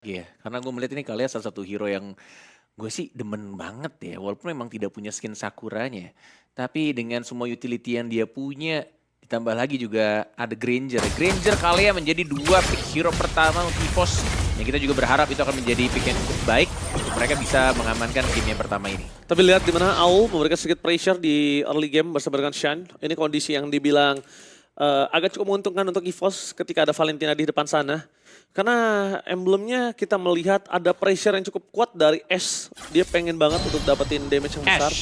Iya, karena gue melihat ini kalian salah satu hero yang gue sih demen banget ya, walaupun memang tidak punya skin Sakuranya. Tapi dengan semua utility yang dia punya, ditambah lagi juga ada Granger. Granger kalian menjadi dua pick hero pertama untuk EVOS. Yang kita juga berharap itu akan menjadi pick yang cukup baik untuk mereka bisa mengamankan game yang pertama ini. Tapi lihat dimana Aul memberikan sedikit pressure di early game bersama dengan Shan. Ini kondisi yang dibilang agak cukup menguntungkan untuk EVOS ketika ada Valentina di depan sana. Karena emblemnya kita melihat ada pressure yang cukup kuat dari Ash. Dia pengen banget untuk dapetin damage yang besar.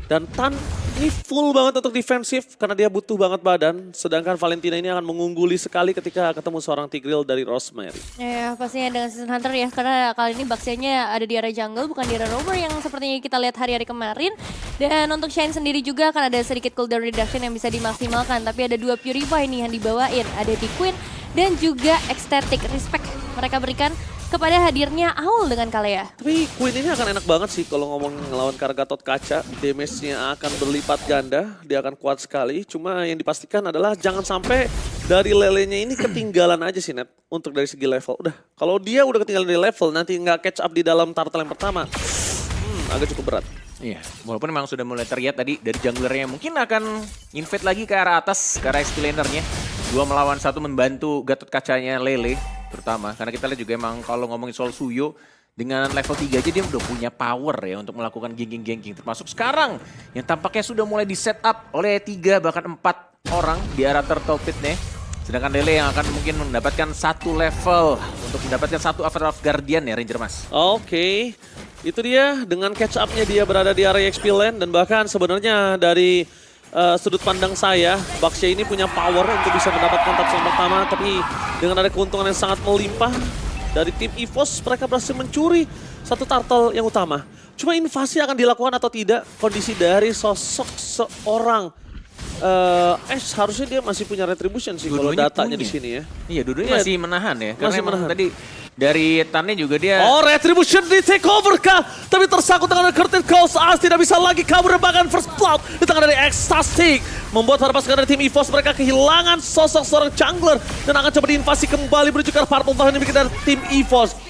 Dan Tan ini full banget untuk defensif karena dia butuh banget badan. Sedangkan Valentina ini akan mengungguli sekali ketika ketemu seorang Tigreal dari Rosemary. Ya pastinya dengan Season Hunter ya, karena kali ini Baxianya ada di area jungle bukan di area roamer yang sepertinya kita lihat hari-hari kemarin. Dan untuk Shine sendiri juga akan ada sedikit cooldown reduction yang bisa dimaksimalkan. Tapi ada dua Purify nih yang dibawain, ada di Queen dan juga ecstatic respect mereka berikan kepada hadirnya Aul dengan Kalea. Tapi Queen ini akan enak banget sih kalau ngomong ngelawan Kargatot kaca. Damage-nya akan berlipat ganda, dia akan kuat sekali. Cuma yang dipastikan adalah jangan sampai dari lelenya ini ketinggalan aja sih Net. Untuk dari segi level. Udah, kalau dia udah ketinggalan dari level, nanti nggak catch up di dalam turtle yang pertama. Agak cukup berat. Iya, walaupun memang sudah mulai terlihat tadi dari junglernya mungkin akan invade lagi ke arah atas, ke arah XP lanernya. 2 melawan 1 membantu Gatot kacanya Lele terutama. Karena kita lihat juga emang kalau ngomongin soal Suyo, dengan level 3 aja dia udah punya power ya untuk melakukan ganking-ganking. Termasuk sekarang yang tampaknya sudah mulai di setup oleh 3 bahkan 4 orang di arah Turtle Pit nih. Sedangkan Lele yang akan mungkin mendapatkan 1 level untuk mendapatkan 1 Avatar of Guardian ya Ranger Mas. Oke, itu dia dengan catch up-nya dia berada di area XP lane. Dan bahkan sebenarnya dari sudut pandang saya, Baxia ini punya power untuk bisa mendapatkan touchdown pertama. Tapi dengan ada keuntungan yang sangat melimpah dari tim EVOS, mereka berhasil mencuri 1 turtle yang utama. Cuma invasi akan dilakukan atau tidak, kondisi dari sosok seorang Ash harusnya dia masih punya retribution sih kalau datanya di sini ya. Iya, dua-duanya masih menahan ya. Karena masih emang menahan. tadi dari Tannya juga dia... Oh, retribution di take over kah? Tapi tersangkut dengan Curtain Calls. As tidak bisa lagi kabur, bahkan first blood di tangan dari Ecstatic. Membuat para pasukan dari tim EVOS mereka kehilangan sosok seorang jungler. Dan akan coba diinvasi kembali menuju ke Purple Town yang dimiliki dari tim EVOS.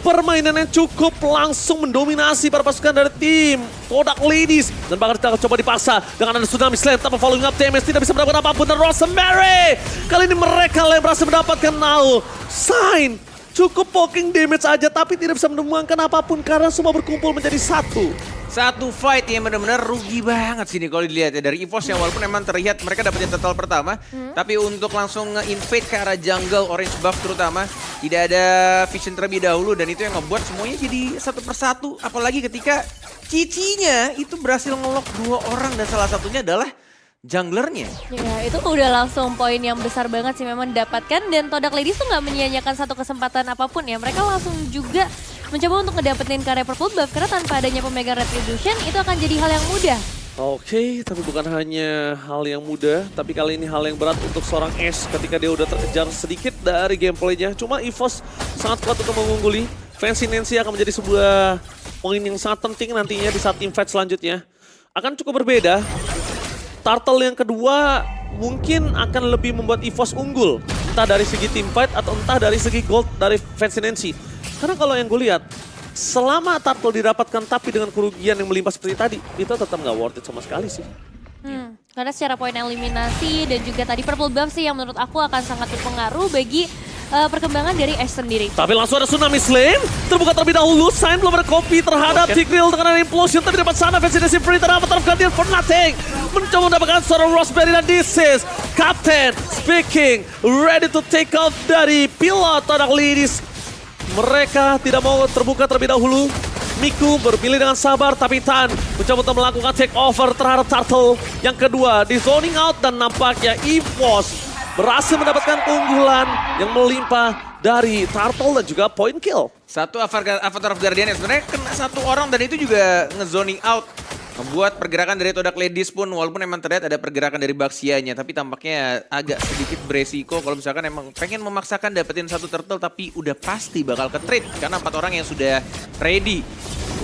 Permainan yang cukup langsung mendominasi para pasukan dari tim Kodak Ladies. Dan bahkan kita coba dipaksa dengan ada Tsunami Slam tanpa following up damage. Tidak bisa mendapatkan apapun. Dan Rosemary, kali ini mereka yang berhasil mendapatkan null. Sign cukup poking damage aja tapi tidak bisa menemukan apapun karena semua berkumpul menjadi satu. Satu fight yang benar-benar rugi banget sih nih kalau dilihat ya dari EVOS yang walaupun memang terlihat mereka dapetin total pertama, tapi untuk langsung nge-invade ke arah jungle orange buff terutama tidak ada vision terlebih dahulu dan itu yang ngebuat semuanya jadi satu persatu. Apalagi ketika Cicinya itu berhasil ngelok 2 orang dan salah satunya adalah junglernya. Ya itu udah langsung poin yang besar banget sih memang didapatkan dan Todak Ladies tuh nggak menyia-nyiakan satu kesempatan apapun ya. Mereka langsung juga mencoba untuk ngedapetin karya purple buff karena tanpa adanya pemegang retribution itu akan jadi hal yang mudah. Oke, tapi bukan hanya hal yang mudah, tapi kali ini hal yang berat untuk seorang Ash ketika dia udah terkejar sedikit dari gameplaynya. Cuma EVOS sangat kuat untuk mengungguli. Fancy Nancy akan menjadi sebuah poin yang sangat penting nantinya di saat team fight selanjutnya. Akan cukup berbeda. Turtle yang kedua mungkin akan lebih membuat EVOS unggul. Entah dari segi team fight atau entah dari segi gold dari Fancy Nancy. Karena kalau yang gue lihat, selama Turtle didapatkan tapi dengan kerugian yang melimpah seperti tadi, itu tetap nggak worth it sama sekali sih. Karena secara poin eliminasi dan juga tadi purple buff sih yang menurut aku akan sangat berpengaruh bagi perkembangan dari Ash sendiri. Tapi langsung ada Tsunami Slam, terbuka terlebih dahulu, Sign belum ada copy terhadap Tigreal dengan Implosion, tapi dapat sana Fancy Nancy free terhadap Avatar of Guardian for nothing. Mencoba mendapatkan seorang Rosemary dan this is Captain speaking, ready to take out dari pilot Todak Ladies. Mereka tidak mau terbuka terlebih dahulu. Miku berpilih dengan sabar, tapi Tan mencoba untuk melakukan take over terhadap Turtle. Yang kedua, di zoning out dan nampaknya EVOS berhasil mendapatkan keunggulan yang melimpah dari Turtle dan juga point kill. Satu Avatar of Guardian yang sebenarnya kena 1 orang dan itu juga nge-zoning out. Membuat pergerakan dari Todak Ladies pun walaupun memang terlihat ada pergerakan dari Baxianya, tapi tampaknya agak sedikit beresiko kalau misalkan emang pengen memaksakan dapetin 1 turtle tapi udah pasti bakal ke trade karena 4 orang yang sudah ready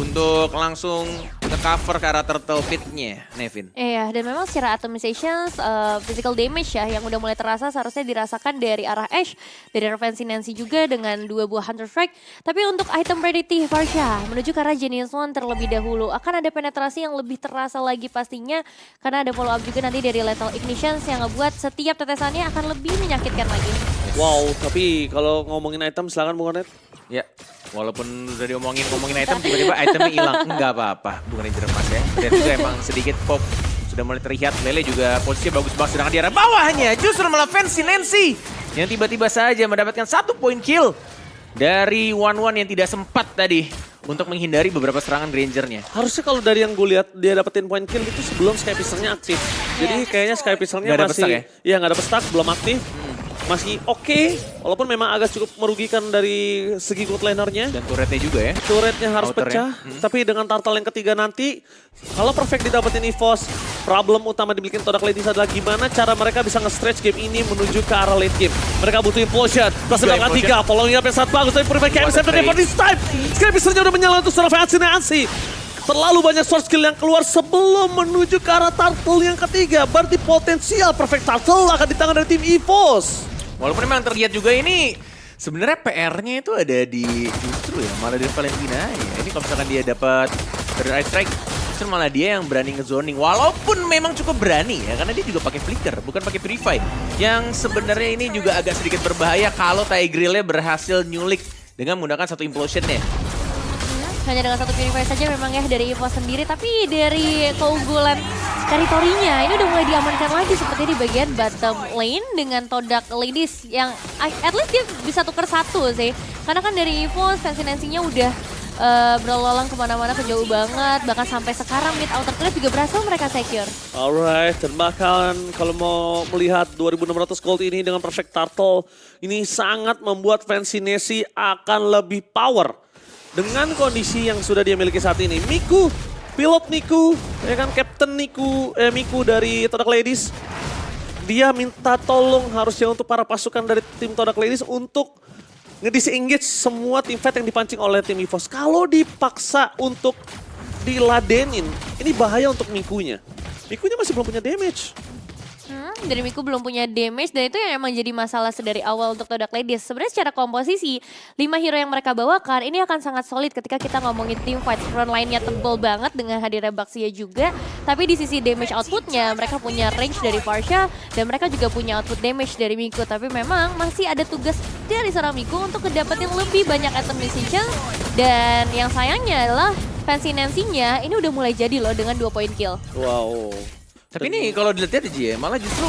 untuk langsung nge-cover ke arah turtle pit-nya, Nevin. Iya, dan memang secara atomizations, physical damage ya yang udah mulai terasa seharusnya dirasakan dari arah Ashe, dari Fancy Nancy juga dengan 2 buah Hunter Strike. Tapi untuk item priority Farsha menuju ke arah Genius One terlebih dahulu. Akan ada penetrasi yang lebih terasa lagi pastinya karena ada follow up juga nanti dari Lethal Ignitions yang ngebuat setiap tetesannya akan lebih menyakitkan lagi. Wow, tapi kalau ngomongin item silakan Bung Cornet. Ya, walaupun udah ngomongin item, tiba-tiba itemnya hilang. Enggak apa-apa, Bung Ranger Mas ya. Dan juga emang sedikit pop sudah mulai terlihat. Lele juga posisinya bagus banget, sedangkan di arah bawahnya justru malah Fancy Nancy yang tiba-tiba saja mendapatkan 1 point kill dari One yang tidak sempat tadi untuk menghindari beberapa serangan Grangernya. Harusnya kalau dari yang gue lihat dia dapetin point kill itu sebelum Sky Pistol-nya aktif. Jadi kayaknya Sky Pistol-nya Nggak ada masih... stack ya? Iya nggak ada stack, belum aktif. Masih oke, walaupun memang agak cukup merugikan dari segi gold laner-nya. Dan turretnya juga ya. Turretnya harus Outernya. pecah, tapi dengan turtle yang ketiga nanti, kalau perfect didapetin EVOS, problem utama dibikin Todak Ladies adalah gimana cara mereka bisa nge-stretch game ini menuju ke arah late game. Mereka butuh implosion, plus Juga belakang implosion. 3, following up yang sangat bagus, tapi Purify KM What a dan Never trade. this time. Sky Pistol-nya udah menyala untuk seorang Fancy Nancy. Terlalu banyak source skill yang keluar sebelum menuju ke arah turtle yang ketiga. Berarti potensial perfect turtle akan di tangan dari tim EVOS. Walaupun memang terlihat juga ini sebenarnya PR-nya itu ada di justru ya malah dari Valentina ya. Ini kalau misalkan dia dapat third eye strike, justru malah dia yang berani ngezoning. Walaupun memang cukup berani ya karena dia juga pakai flicker bukan pakai purify. Yang sebenarnya ini juga agak sedikit berbahaya kalau Tigreal-nya berhasil nyulik dengan menggunakan satu implosion-nya. Hanya dengan satu purify saja memang ya dari EVOS sendiri, tapi dari keunggulan teritorinya ini udah mulai diamankan lagi seperti di bagian bottom lane dengan Todak Ladies yang at least dia bisa tuker 1 sih. Karena kan dari EVOS Fancy Nancy-nya udah berlalang kemana-mana ke jauh banget, bahkan sampai sekarang mid outer cliff juga berhasil mereka secure. Alright, dan bahkan kalau mau melihat 2600 gold ini dengan perfect turtle, ini sangat membuat Fancy Nancy akan lebih power. Dengan kondisi yang sudah dia miliki saat ini, Miku, pilot Miku, ya kan Captain Miku dari Todak Ladies, dia minta tolong harusnya untuk para pasukan dari tim Todak Ladies untuk nge-disengage semua tim fight yang dipancing oleh tim EVOS. Kalau dipaksa untuk diladenin, ini bahaya untuk Mikunya. Mikunya masih belum punya damage. Dari Miku belum punya damage dan itu yang emang jadi masalah sedari awal untuk Todak Ladies. Sebenarnya secara komposisi, 5 hero yang mereka bawakan ini akan sangat solid ketika kita ngomongin tim fight. Front line-nya tebal banget dengan hadirnya Baxia juga. Tapi di sisi damage output-nya mereka punya range dari Farsha dan mereka juga punya output damage dari Miku. Tapi memang masih ada tugas dari seorang Miku untuk ngedapetin lebih banyak item decision. Dan yang sayangnya adalah Fancy Nancy-nya ini udah mulai jadi loh dengan 2 point kill. Wow. Tapi ini kalau dilihat ya malah justru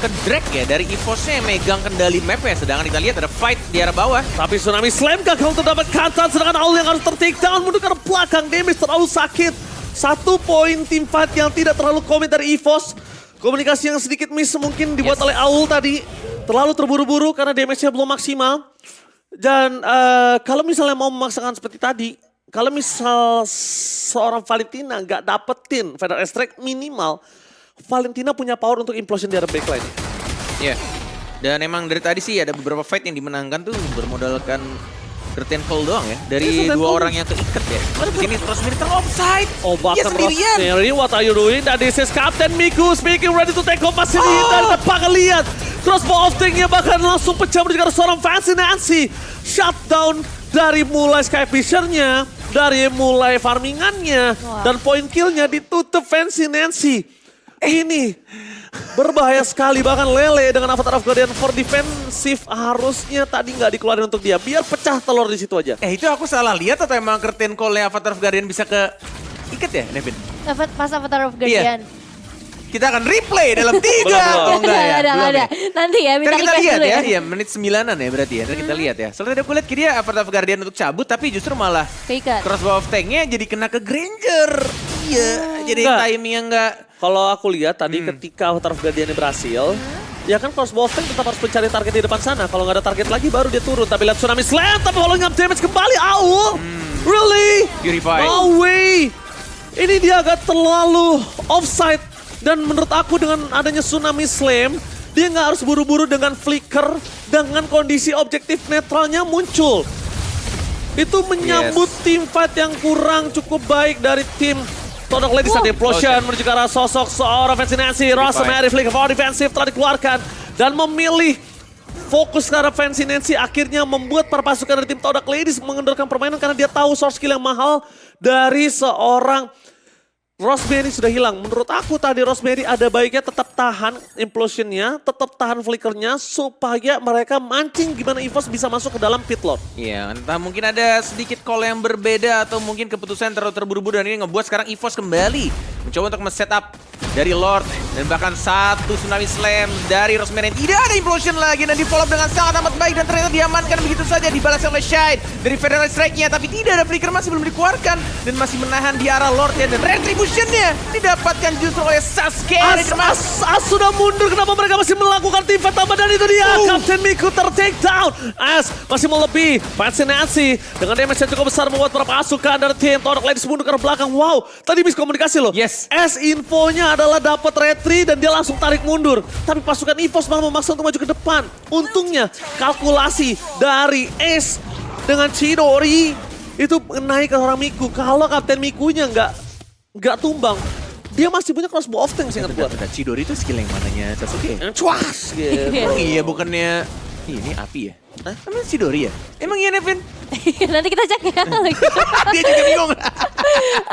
ke drag ya dari EVOS-nya yang megang kendali map ya. Sedangkan kita lihat ada fight di arah bawah. Tapi Tsunami Slam gagal untuk dapat kantan, sedangkan Aul yang harus ter-take down menuju ke belakang. Damage terlalu sakit. 1 poin tim fight yang tidak terlalu komit dari EVOS. Komunikasi yang sedikit miss mungkin dibuat oleh Aul tadi. Terlalu terburu-buru karena damage-nya belum maksimal. Dan kalau misalnya mau memaksakan seperti tadi, kalau misal seorang Valentina nggak dapetin Feather Strike minimal, Valentina punya power untuk implosion di arah backline. Iya. Dan emang dari tadi sih ada beberapa fight yang dimenangkan tuh bermodalkan curtain call doang ya. Dari Curtain dua call. orang yang keikat ya. Terus sini terus militer offside. Oh, Dia bahkan sendirian. Rosemary, what are you doing? Dan this is Captain Miku speaking, ready to take off. Masih dihindar, tepat lihat. Crossbow of Tank-nya bahkan langsung pecah menuju ke arah seorang Fancy Nancy. Shutdown dari mulai Sky Fisher-nya, dari mulai farmingannya, dan point kill-nya ditutup Fancy Nancy. Ini berbahaya sekali, bahkan Lele dengan Avatar of Guardian for defensive harusnya tadi nggak dikeluarin untuk dia, biar pecah telur di situ aja. Itu aku salah lihat atau emang curtain call-nya Avatar of Guardian bisa ke ikat ya, Nevin? Pas Avatar of Guardian. Kita akan replay dalam 3 Belum. atau enggak ya? Ada, Belum ada. ya? Nanti ya, minta Ntar kita request lihat dulu ya, ya. iya menit 9-an ya berarti ya. Ntar kita lihat ya. Soalnya tadi aku lihat dia Avatar of Guardian untuk cabut, tapi justru malah Keikat. crossbow of tank-nya jadi kena ke Granger. Iya, jadi Enggak. timingnya enggak. Kalau aku lihat tadi ketika Avatar of Guardian berhasil, ya kan Crossbow of Tank tetap harus mencari target di depan sana. Kalau nggak ada target lagi baru dia turun. Tapi lihat Tsunami Slam, tapi following up damage kembali. Au! Really? Purify. No way! Ini dia agak terlalu offside. Dan menurut aku dengan adanya Tsunami Slam, dia nggak harus buru-buru dengan flicker, dengan kondisi objektif netralnya muncul. Itu menyambut tim fight yang kurang cukup baik dari tim Todok Ladies ada implosion menuju ke arah sosok seorang Fancy Rosemary Flicker for defensive telah dikeluarkan dan memilih fokus ke arah Fancy akhirnya membuat para pasukan dari tim Todok Ladies mengendorkan permainan karena dia tahu source skill yang mahal dari seorang Rosemary sudah hilang. Menurut aku tadi Rosemary ada baiknya tetap tahan implosionnya, tetap tahan flickernya supaya mereka mancing gimana EVOS bisa masuk ke dalam pit lord. Iya, entah mungkin ada sedikit call yang berbeda atau mungkin keputusan terlalu terburu-buru dan ini ngebuat sekarang EVOS kembali mencoba untuk men-setup dari Lord dan bahkan satu Tsunami Slam dari Rosemary. Tidak ada implosion lagi dan di-follow dengan sangat amat baik dan ternyata diamankan begitu saja, dibalas oleh Shine dari Federal Strike-nya tapi tidak ada flicker, masih belum dikeluarkan dan masih menahan di arah Lord-nya dan Retribution-nya didapatkan justru oleh Sasuke. As sudah mundur, kenapa mereka masih melakukan tim fight tambah dan itu dia Captain Miku ter-take down. As masih mau lebih, Fancy dengan damage yang cukup besar membuat para pasukan dari tim Todok Ladies mundur ke belakang. Wow, tadi miskomunikasi loh. Yes. As infonya adalah dapat retri dan dia langsung tarik mundur. Tapi pasukan EVOS malah memaksa untuk maju ke depan. Untungnya kalkulasi dari Ace dengan Chidori itu naik ke orang Miku. Kalau Kapten Mikunya nggak tumbang, dia masih punya crossbow of tanks ingat gua. Chidori itu skill yang mananya Sasuke? Yang cuas gitu. Emang iya bukannya ini api ya? Hah? Emang Chidori ya? Emang iya Nevin? Nanti kita cek ya. Dia juga bingung.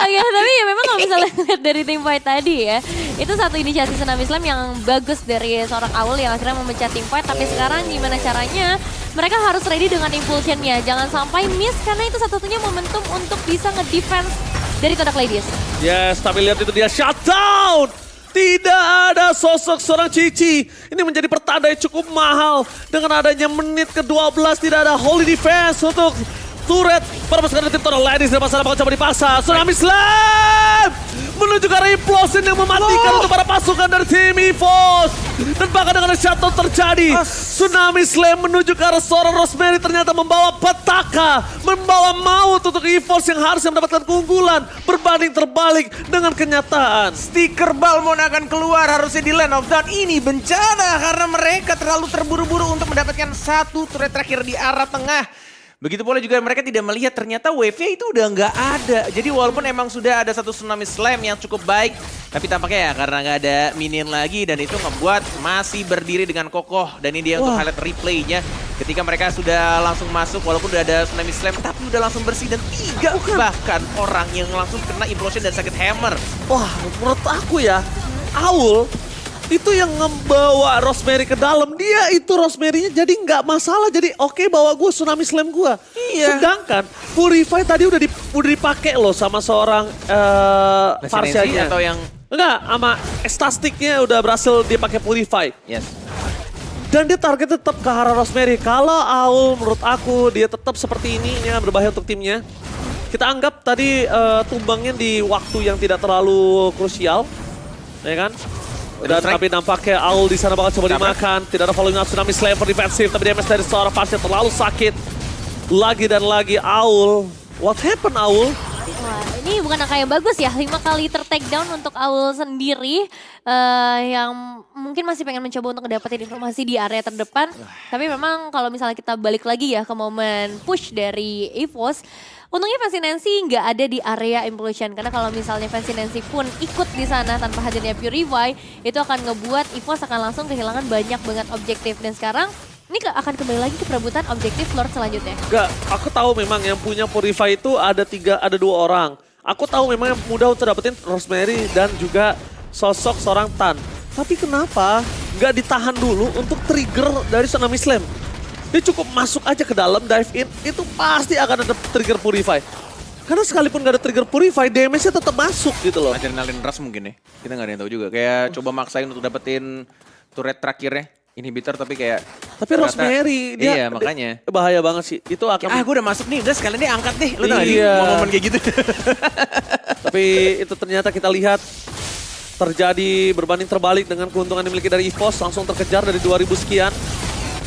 Ya, tapi ya memang kalau misalnya lihat dari tim fight tadi ya, itu satu inisiasi Tsunami Slam yang bagus dari seorang Owl yang akhirnya memecat tim fight. Tapi sekarang gimana caranya mereka harus ready dengan impulsionnya. Jangan sampai miss karena itu satu-satunya momentum untuk bisa nge-defense dari Todok Ladies. Yes, tapi lihat itu dia shutdown. Tidak ada sosok seorang Cici. Ini menjadi pertanda yang cukup mahal. Dengan adanya menit ke-12 tidak ada holy defense untuk turret para pasukan tim Todok Ladies. Dan masalah bakal coba dipaksa. Tsunami Slam menuju ke arah implosion yang mematikan untuk para pasukan dari tim EVOS. Dan bahkan dengan shutdown terjadi, Tsunami Slam menuju ke arah seorang Rosemary ternyata membawa petaka, membawa maut untuk EVOS yang harusnya mendapatkan keunggulan. Berbanding terbalik dengan kenyataan. Stiker Balmond akan keluar harusnya di Land of Dawn. Ini bencana karena mereka terlalu terburu-buru untuk mendapatkan satu turret terakhir di arah tengah. Begitu pula juga mereka tidak melihat ternyata wave-nya itu udah nggak ada. Jadi walaupun emang sudah ada satu Tsunami Slam yang cukup baik, tapi tampaknya ya karena nggak ada minion lagi dan itu ngebuat masih berdiri dengan kokoh. Dan ini dia untuk highlight replaynya ketika mereka sudah langsung masuk walaupun udah ada Tsunami Slam tapi udah langsung bersih dan tiga bahkan orang yang langsung kena implosion dan sakit hammer. Wah, menurut aku ya, Owl itu yang ngebawa Rosemary ke dalam. Dia itu Rosemary-nya jadi nggak masalah. Jadi oke, bawa gue Tsunami Slam gue. Iya. Sedangkan Purify tadi udah dipakai loh sama seorang Farsianya. Atau yang Enggak, sama Ekstastiknya udah berhasil dipakai Purify. yes. Dan dia target tetap ke arah Rosemary. Kalau Owl menurut aku dia tetap seperti ini akan berbahaya untuk timnya. Kita anggap tadi tumbangnya di waktu yang tidak terlalu krusial. Ya kan? Dan tapi nampaknya Owl di sana bakal coba dimakan. Tidak ada following up Tsunami Slam for defensive. Tapi damage dari seorang Farsia terlalu sakit. Lagi dan lagi Owl. What happened Owl? Wah, ini bukan angka yang bagus ya. 5 kali ter-take down untuk Owl sendiri. Yang mungkin masih pengen mencoba untuk mendapatkan informasi di area terdepan. Tapi memang kalau misalnya kita balik lagi ya ke momen push dari EVOS. Untungnya Fancy Nancy nggak ada di area implosion. Karena kalau misalnya Fancy Nancy pun ikut di sana tanpa hadirnya Purify, itu akan ngebuat EVOS akan langsung kehilangan banyak banget objektif. Dan sekarang ini akan kembali lagi ke perebutan objektif Lord selanjutnya. Enggak, aku tahu memang yang punya Purify itu ada 2 orang. Aku tahu memang yang mudah untuk dapetin Rosemary dan juga sosok seorang Tan. Tapi kenapa nggak ditahan dulu untuk trigger dari Tsunami Slam? Dia cukup masuk aja ke dalam, dive in, itu pasti akan ada trigger Purify. Karena sekalipun gak ada trigger Purify, damage-nya tetap masuk gitu loh. Adrenalin rush mungkin ya, kita gak ada yang tahu juga. Kayak coba maksain untuk dapetin turret terakhirnya, inhibitor tapi kayak... Tapi Rosemary, dia... Iya makanya. Bahaya banget sih, itu akan... gue udah masuk nih, udah sekalian deh angkat deh. Lo tau gak Iya. momen kayak gitu. Tapi itu ternyata kita lihat terjadi berbanding terbalik dengan keuntungan dimiliki dari EVOS. Langsung terkejar dari 2000 sekian.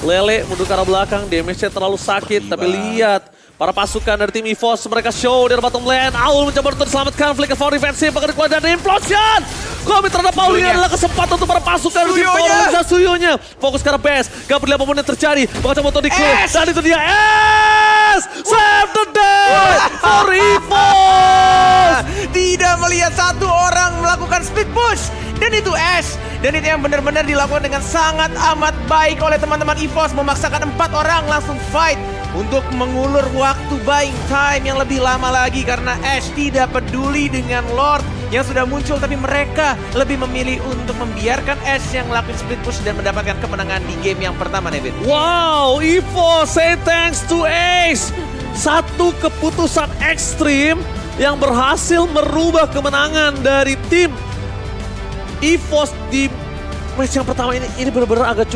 Lele mundur ke arah belakang, damage-nya terlalu sakit. Tapi lihat, para pasukan dari tim EVOS, mereka show di bottom lane. Owl mencoba untuk diselamatkan, flicker for defensive, bahkan dikeluarkan dari implosion. Komit terhadap Owl ini adalah kesempatan untuk para pasukan dari tim Power dan Suyonya. Fokus ke arah base, gak peduli apapun yang terjadi. Bakal coba untuk di-clear, dan itu dia Save the day for EVOS. Tidak melihat satu opportunity to Ash. Dan itu yang benar-benar dilakukan dengan sangat amat baik oleh teman-teman EVOS. Memaksakan 4 orang langsung fight untuk mengulur waktu buying time yang lebih lama lagi. Karena Ash tidak peduli dengan Lord yang sudah muncul. Tapi mereka lebih memilih untuk membiarkan Ash yang ngelakuin split push dan mendapatkan kemenangan di game yang pertama, Nevin. Wow, EVOS say thanks to Ace. Satu keputusan ekstrim yang berhasil merubah kemenangan dari tim EVOS di match yang pertama ini benar-benar agak